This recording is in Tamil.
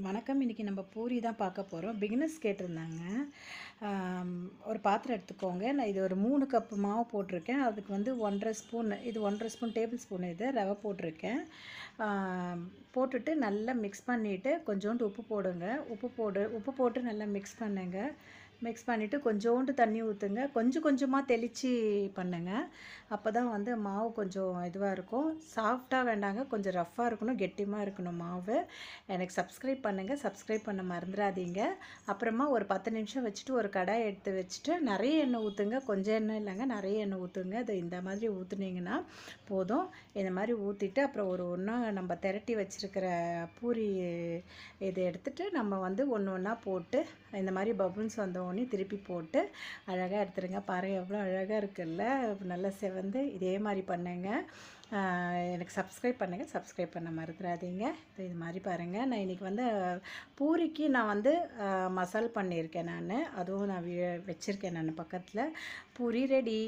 வணக்கம். இன்றைக்கி நம்ம பூரி தான் பார்க்க போகிறோம். பிகினர்ஸ் கேட்டிருந்தாங்க. ஒரு பாத்திரம் எடுத்துக்கோங்க. நான் இது ஒரு 3 கப்பு மாவு போட்டிருக்கேன். அதுக்கு வந்து 1½ ஸ்பூன், இது 1½ ஸ்பூன் டேபிள் ஸ்பூன் இது ரவை போட்டிருக்கேன். போட்டுட்டு நல்லா மிக்ஸ் பண்ணிவிட்டு கொஞ்சோண்டு உப்பு போடுங்க. உப்பு போட்டு நல்லா மிக்ஸ் பண்ணுங்க. மிக்ஸ் பண்ணிவிட்டு கொஞ்சோண்டு தண்ணி ஊற்றுங்க. கொஞ்சம் கொஞ்சமாக தெளித்து பண்ணுங்க. அப்போ தான் வந்து மாவு கொஞ்சம் இதுவாக இருக்கும். சாஃப்டாக வேண்டாங்க, கொஞ்சம் ரஃப்பாக இருக்கணும், கெட்டியமாக இருக்கணும் மாவு. எனக்கு சப்ஸ்கிரைப் பண்ணுங்கள். சப்ஸ்கிரைப் பண்ண மறந்துடாதீங்க. அப்புறமா ஒரு 10 நிமிஷம் வச்சுட்டு ஒரு கடாய் எடுத்து வச்சுட்டு நிறைய எண்ணெய் ஊற்றுங்க. கொஞ்சம் எண்ணெய் இல்லைங்க, நிறைய எண்ணெய் ஊற்றுங்க. அது இந்த மாதிரி ஊற்றுனீங்கன்னா போதும். இந்த மாதிரி ஊற்றிட்டு அப்புறம் ஒன்றா நம்ம திரட்டி வச்சுருக்கிற பூரி இதை எடுத்துகிட்டு நம்ம வந்து ஒன்று ஒன்றா போட்டு இந்த மாதிரி பபுள்ஸ் வந்தோடனே திருப்பி போட்டு அழகாக எடுத்துருங்க. பாருங்கள் எவ்வளோ அழகாக இருக்குல்ல, நல்லா செவந்து. இதே மாதிரி பண்ணுங்க. எனக்கு சப்ஸ்கிரைப் பண்ணுங்கள். சப்ஸ்கிரைப் பண்ண மறந்துடாதீங்க. இது மாதிரி பாருங்கள். நான் இன்றைக்கி வந்து பூரிக்கு நான் வந்து மசால் பண்ணியிருக்கேன். அதுவும் நான் வச்சுருக்கேன் பக்கத்தில். பூரி ரெடி.